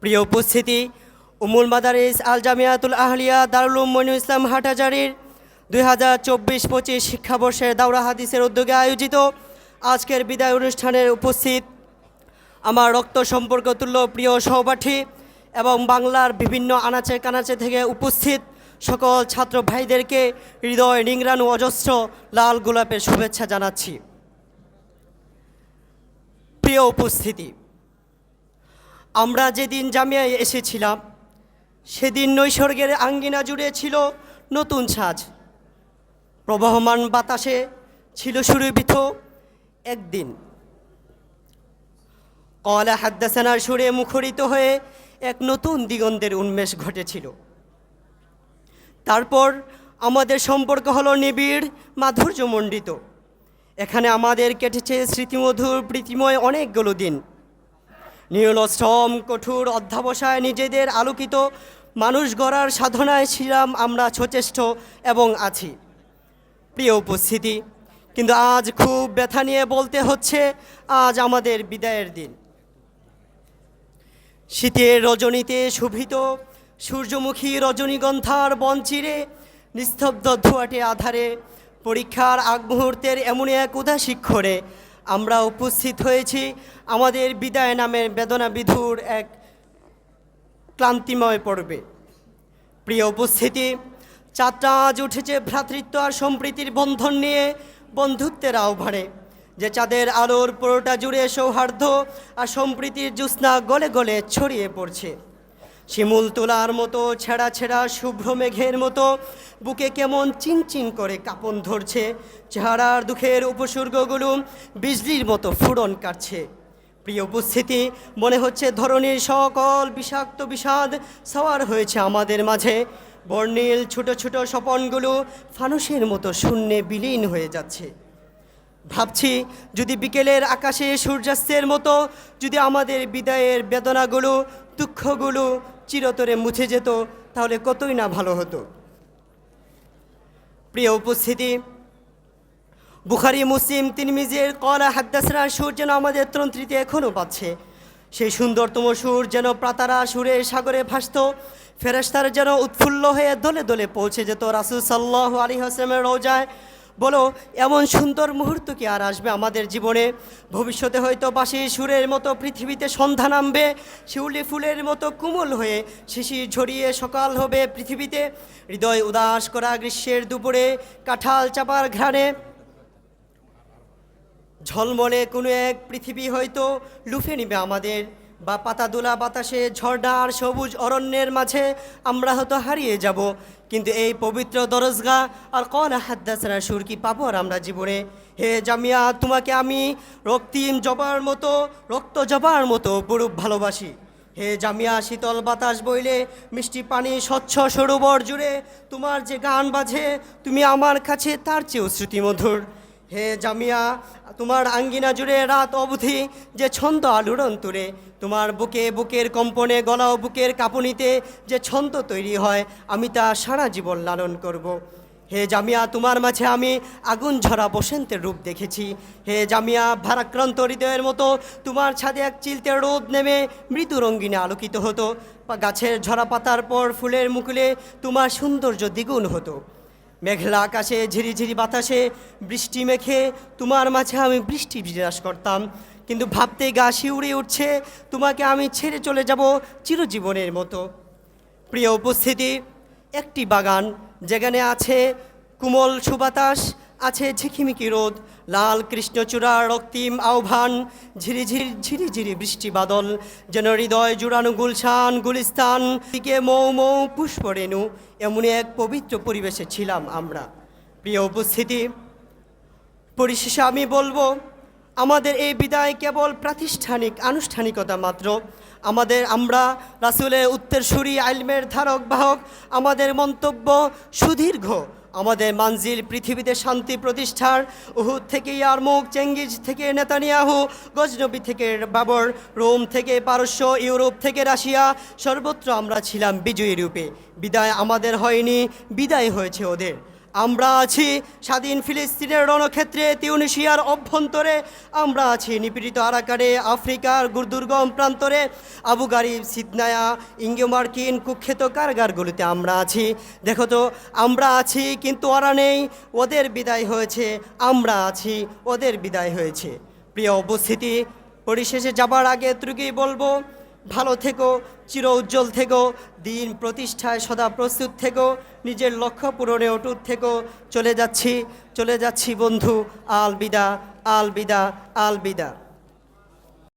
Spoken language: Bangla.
প্রিয় উপস্থিতি, উম্মুল মাদারিস আল জামিয়াতুল আহলিয়া দারুল উলুম মঈনুল ইসলাম হাটহাজারীর 2024-25 শিক্ষাবর্ষের দাওরা হাদিসের উদ্যোগে আয়োজিত আজকের বিদায় অনুষ্ঠানের উপস্থিত আমার রক্ত সম্পর্ক তুল্য প্রিয় সহপাঠী এবং বাংলার বিভিন্ন আনাচে কানাচে থেকে উপস্থিত সকল ছাত্র ভাইদেরকে হৃদয় নিংড়ানো অজস্র লাল গোলাপের শুভেচ্ছা জানাচ্ছি। প্রিয় উপস্থিতি, আমরা যেদিন জামিয়ায় এসেছিলাম সেদিন নৈসর্গের আঙ্গিনা জুড়ে ছিল নতুন সাজ, প্রবহমান বাতাসে ছিল সুরভিত একদিন। কলা হাদ্দাসানার সুরে মুখরিত হয়ে এক নতুন দিগন্তের উন্মেষ ঘটেছিল। তারপর আমাদের সম্পর্ক হলো নিবিড় মাধুর্যমণ্ডিত। এখানে আমাদের কেটেছে স্মৃতিমধুর প্রীতিময় অনেকগুলো দিন। নিরল শ্রম, কঠোর অধ্যাবসায় নিজেদের আলোকিত মানুষ গড়ার সাধনায় ছিলাম আমরা সচেষ্ট এবং আছি। প্রিয় উপস্থিতি, কিন্তু আজ খুব ব্যথা নিয়ে বলতে হচ্ছে আজ আমাদের বিদায়ের দিন। শীতের রজনীতে শোভিত সূর্যমুখী রজনীগন্ধার বন চিরে নিস্তব্ধ ধোঁয়াটে আধারে পরীক্ষার আগ মুহূর্তের এমন এক উদাসীক্ষণে আমরা উপস্থিত হয়েছি আমাদের বিদায় নামের বেদনা বিধুর এক ক্লান্তিময় পর্বে। প্রিয় উপস্থিতি, চাঁদটা আজ উঠেছে ভ্রাতৃত্ব আর সম্প্রীতির বন্ধন নিয়ে বন্ধুত্বের আহ্বানে, যে চাঁদের আলোর পুরোটা জুড়ে সৌহার্দ্য আর সম্প্রীতির জ্যোৎস্না গলে গলে ছড়িয়ে পড়ছে। শিমুল তোলার মতো ছেঁড়া ছেঁড়া শুভ্র মেঘের মতো বুকে কেমন চিনচিন করে কাঁপন ধরছে, চেহারার দুঃখের উপসর্গগুলো বিজলির মতো ফুরন কাটছে। প্রিয় উপস্থিতি, মনে হচ্ছে ধরনীর সকল বিষাক্ত বিষাদ সওয়ার হয়েছে আমাদের মাঝে। বর্ণিল ছোট ছোট স্বপনগুলো ফানুসের মতো শূন্যে বিলীন হয়ে যাচ্ছে। ভাবছি যদি বিকেলের আকাশে সূর্যাস্তের মতো যদি আমাদের বিদায়ের বেদনাগুলো দুঃখগুলো চিরতরে মুছে যেত তাহলে কতই না ভালো হতো। প্রিয় উপস্থিতি, বুখারী, মুসলিম, তিরমিজির কলা হাদ্দাসনার সুর যেন আমাদের তন্ত্রীতে এখনও পাচ্ছে। সেই সুন্দরতম সুর যেন প্রাতারা সুরের সাগরে ভাসত, ফেরেশতারা যেন উৎফুল্ল হয়ে দলে দলে পৌঁছে যেত রাসূল সাল্লাল্লাহু আলাইহি ওয়াসাল্লামের রওজায়। বলো, এমন সুন্দর মুহূর্ত কি আর আসবে আমাদের জীবনে? ভবিষ্যতে হয়তো বাঁশির সুরের মতো পৃথিবীতে সন্ধ্যা নামবে, শিউলি ফুলের মতো কোমল হয়ে শিশির ঝরিয়ে সকাল হবে পৃথিবীতে। হৃদয় উদাস করা গ্রীষ্মের দুপুরে কাঁঠাল চাপার ঘ্রাণে ঝলমলে কোনো এক পৃথিবী হয়তো লুফে নিবে আমাদের, বা পাতাদোলা বাতাসে ঝর্ণার সবুজ অরণ্যের মাঝে আমরা হয়তো হারিয়ে যাব। কিন্তু এই পবিত্র দরজগা আর কলা হাদ্দাসনার সুর কি পাবো আর আমরা জীবনে? হে জামিয়া, তোমাকে আমি রক্তিম জবার মতো রক্ত জবার মতো পুরুপ ভালোবাসি। হে জামিয়া, শীতল বাতাস বইলে মিষ্টি পানি স্বচ্ছ সরোবর জুড়ে তোমার যে গান বাজে তুমি আমার কাছে তার চেয়েও শ্রুতিমধুর। হে জামিয়া, তোমার আঙ্গিনা জুড়ে রাত অবধি যে ছন্দ আলোড়ন তুলে, তোমার বুকে বুকের কম্পনে গলা ও বুকের কাঁপুনিতে যে ছন্দ তৈরি হয় আমি তা সারা জীবন লালন করব। হে জামিয়া, তোমার মাঝে আমি আগুন ঝরা বসন্তের রূপ দেখেছি। হে জামিয়া, ভারাক্রান্ত হৃদয়ের মতো তোমার ছাদে এক চিলতে রোদ নেমে মৃদু রঙ্গিনে আলোকিত হতো, গাছের ঝরা পাতার পর ফুলের মুকুলে তোমার সৌন্দর্য দ্বিগুণ হতো। মেঘলা আকাশে ঝিরিঝিরি বাতাসে বৃষ্টি মেখে তোমার মাঝে আমি বৃষ্টি বিরাজ করতাম। কিন্তু ভাবতে গা শিউরে উঠছে তোমাকে আমি ছেড়ে চলে যাব চিরজীবনের মতো। প্রিয় উপস্থিতি, একটি বাগান যেখানে আছে কোমল সুবাতাস, আছে ঝিকিমিকি রোদ, লাল কৃষ্ণচূড়া রক্তিম আহ্বান, ঝিরিঝিরি ঝিরিঝিরি বৃষ্টি বাদল, যেন হৃদয় জুড়ানো গুলশান গুলিস্তান দিকে মৌ মৌ পুষ্পরেণু, এমনই এক পবিত্র পরিবেশে ছিলাম আমরা। প্রিয় উপস্থিতি, পরিশেষে আমি বলবো আমাদের এই বিদায় কেবল প্রাতিষ্ঠানিক আনুষ্ঠানিকতা মাত্র। আমরা রাসূলের উত্তরসূরি, ইলমের ধারক বাহক। আমাদের মন্তব্য সুদীর্ঘ। আমাদের মানজিল পৃথিবীতে শান্তি প্রতিষ্ঠার। উহুদ থেকে ইয়ারমুক, চেঙ্গিজ থেকে নেতানিয়াহু, গজনবী থেকে বাবর, রোম থেকে পারস্য, ইউরোপ থেকে রাশিয়া, সর্বত্র আমরা ছিলাম বিজয়ী রূপে। বিদায় আমাদের হয়নি, বিদায় হয়েছে ওদের। আমরা আছি স্বাধীন ফিলিস্তিনের রণক্ষেত্রে, তিউনিসিয়ার অভ্যন্তরে, আমরা আছি নিপীড়িত আরাকানে, আফ্রিকার দুর্গম প্রান্তরে, আবু গারিব, সিদনায়া, ইঙ্গো মার্কিন কুখ্যাত কারাগারগুলিতে আমরা আছি। দেখো তো, আমরা আছি কিন্তু ওরা নেই, ওদের বিদায় হয়েছে, আমরা আছি, ওদের বিদায় হয়েছে। প্রিয় উপস্থিতি, পরিশেষে যাবার আগে এতটুকুই বলবো, ভালো থেকো, চির উজ্জ্বল থেকো, দিন প্রতিষ্ঠায় সদা প্রস্তুত থেকো, নিজের লক্ষ্য পূরণে অটুট থেকো। চলে যাচ্ছি বন্ধু, আলবিদা, আলবিদা, আলবিদা।